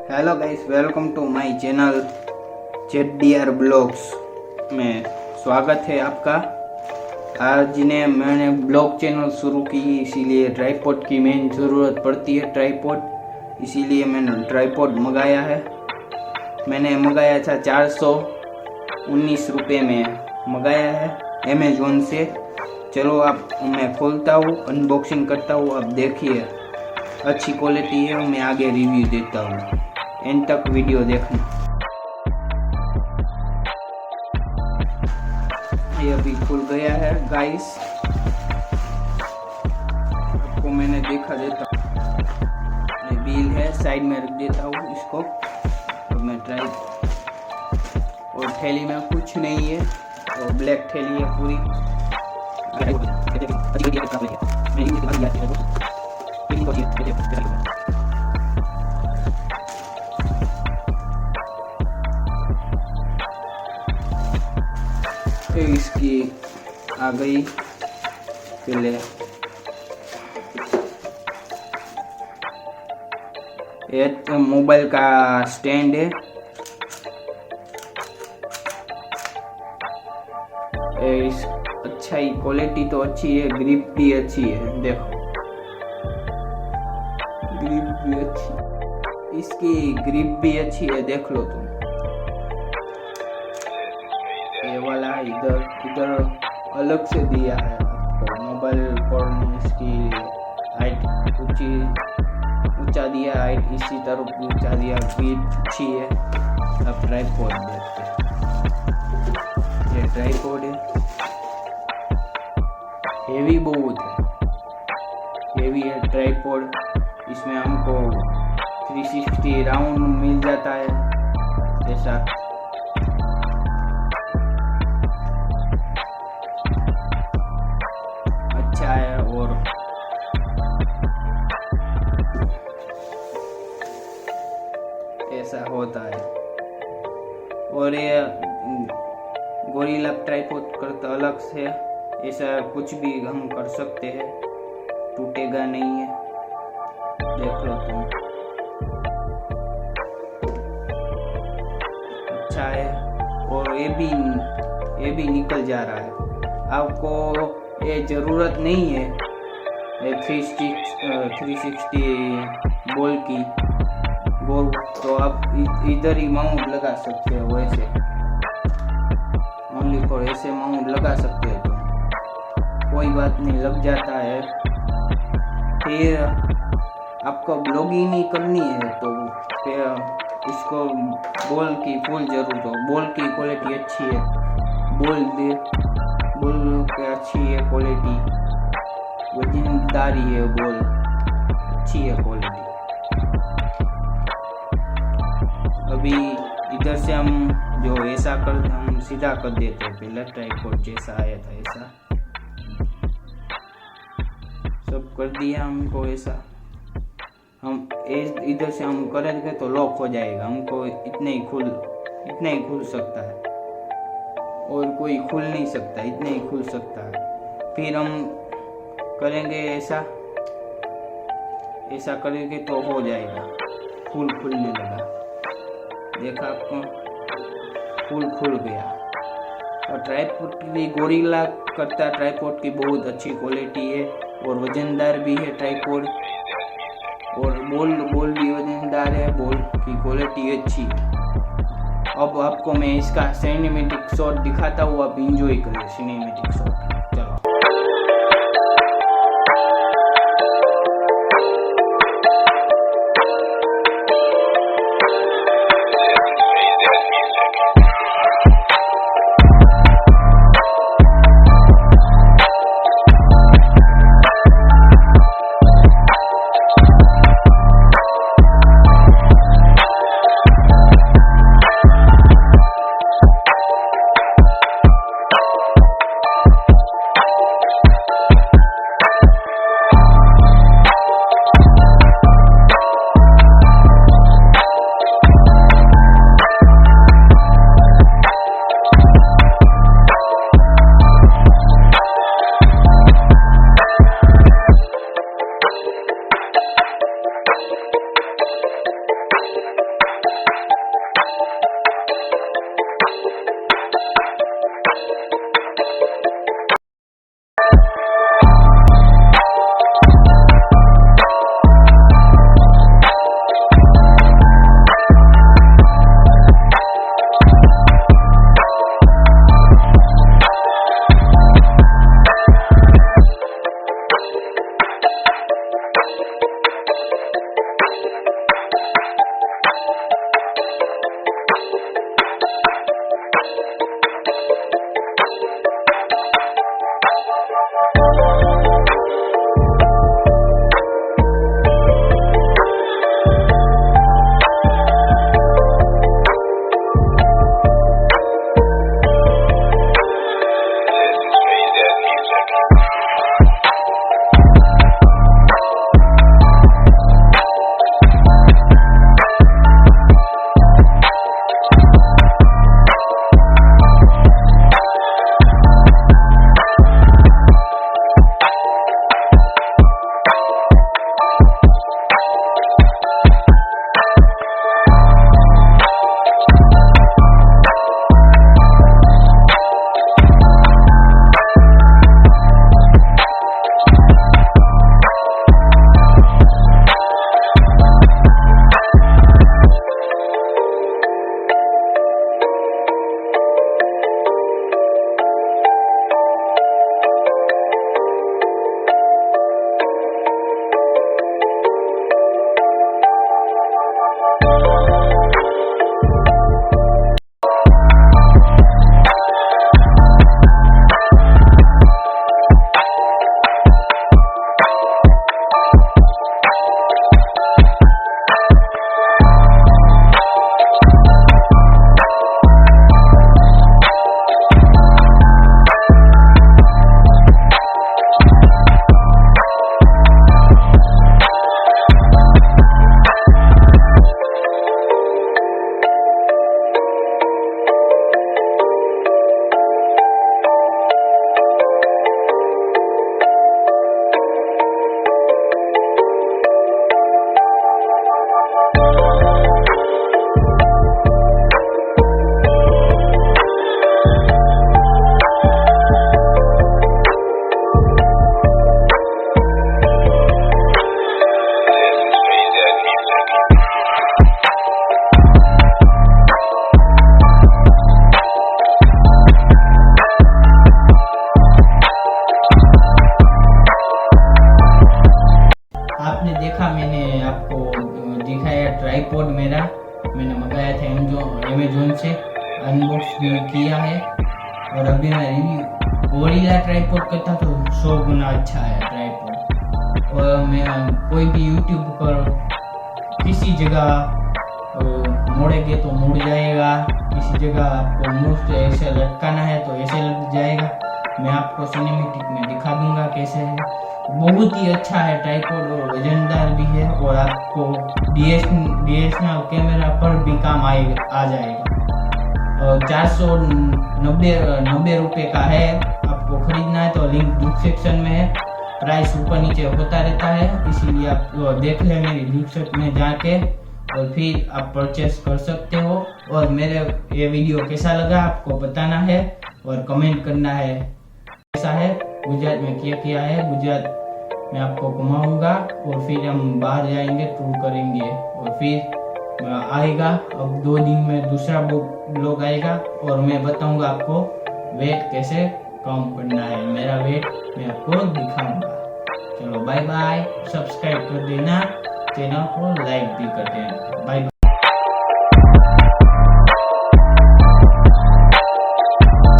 Hello guys, welcome to my channel ZDR blogs में स्वागत है आपका। आज ने मैंने ब्लॉग चैनल शुरू की, इसीलिए ट्राइपॉड की मेन ज़रूरत पड़ती है। ट्राइपॉड, इसीलिए मैंने ट्राइपॉड मंगाया है। मैंने मंगाया था 419 रुपये में मंगाया है अमेज़ोन से। चलो आप मैं खोलता हूँ, अनबॉक्सिंग करता हूँ। आप देखिए, अच्छी क्वालिटी है। मैं आगे रिव्यू देता हूँ, एंड तक वीडियो देखना। ये अभी खुल गया है गाइस, आपको मैंने देखा देता हूँ। ये बिल है, साइड में रख देता हूँ इसको। अब मैं ट्राई, और थैली में कुछ नहीं है, और ब्लैक थैली है पूरी। इसकी आ गई पहले एक मोबाइल का स्टैंड है। इस अच्छा ही क्वालिटी तो अच्छी है, ग्रिप भी अच्छी है। देखो, ग्रिप भी अच्छी, इसकी ग्रिप भी अच्छी है, देख लो तुम। ये वाला इधर अलग से दिया है आपको मोबाइल पर। इसकी हाइट ऊंचा दिया, हाइट इसी तरफ ऊंचा दिया, ग्रिप अच्छी है। अब ट्राइपॉड देखते हैं। ये ट्राइपॉड है, हेवी बहुत है, हेवी है ट्राइपॉड। इसमें हमको 360 राउंड मिल जाता है ऐसा। अच्छा है, और ऐसा होता है। और ये गोरिल्ला ट्राइपॉड करता अलग से, ऐसा कुछ भी हम कर सकते हैं, टूटेगा नहीं है। देख लो तुम, अच्छा है। और ये भी निकल जा रहा है। आपको ये ज़रूरत नहीं है 360 बॉल की, गोल तो आप इधर ही माउंट लगा सकते हो। वैसे ओनली फॉर ऐसे माउंट लगा सकते हो, तो कोई बात नहीं, लग जाता है। फिर आपको ब्लॉगिंग नहीं करनी है तो फिर इसको बॉल की फुल जरूरत हो। बॉल की क्वालिटी अच्छी है, बॉल की अच्छी है क्वालिटी, वजनदारी है, बॉल अच्छी है क्वालिटी। अभी इधर से हम जो ऐसा हम सीधा कर देते हैं। पहले ट्राइपॉड जैसा आया था ऐसा सब कर दिया हमको। ऐसा हम इधर से हम करेंगे तो लॉक हो जाएगा। हमको इतने ही खुल सकता है, और कोई खुल नहीं सकता, इतने ही खुल सकता है। फिर हम करेंगे ऐसा करेंगे तो हो जाएगा, फुल खुलने लगा। देखा आपको, फुल खुल गया। और ट्राइपॉड भी गोरिल्ला करता, ट्राइपॉड की बहुत अच्छी क्वालिटी है, और वजनदार भी है ट्राइपॉड। और बॉल भी वजनदार है, बॉल की क्वालिटी अच्छी है। अब आपको मैं इसका सिनेमैटिक शॉट दिखाता हूँ, आप एंजॉय करें सिनेमैटिक शॉट। चलो, ट्राइपॉड मेरा मैंने मंगाया था अमेजोन से, अनबॉक्स भी किया है। और अभी मैं रिव्यू गोरिल्ला ट्राइपॉड करता तो 100 गुना अच्छा है ट्राइपॉड। और मैं कोई भी यूट्यूब पर किसी जगह मोड़ेंगे तो मुड़ जाएगा, किसी जगह आपको मुड़ से ऐसे लटकाना है तो ऐसे लट जाएगा। मैं आपको सिनेमेटिक में दिखा दूंगा कैसे है। बहुत ही अच्छा है ट्राइपॉड और वजनदार भी है, और आपको DSLR कैमरा पर भी काम आ जाएगा। और 490 रुपये का है। आपको खरीदना है तो लिंक डिस्क्रिप्शन में है। प्राइस ऊपर नीचे होता रहता है, इसीलिए आप देख लें मेरी डिस्क्रिप्शन में जाके, और फिर आप परचेस कर सकते हो। और मेरे ये वीडियो कैसा लगा आपको बताना है और कमेंट करना है। कैसा है, गुजरात में क्या किया है, गुजरात में आपको घुमाऊंगा और फिर हम बाहर जाएंगे, टूर करेंगे। और फिर आएगा अब 2 दिन में दूसरा ब्लॉग आएगा, और मैं बताऊंगा आपको वेट कैसे कम करना है। मेरा वेट मैं आपको दिखाऊंगा। चलो बाय बाय, सब्सक्राइब कर देना, चैनल को लाइक भी कर देना। Bye bye.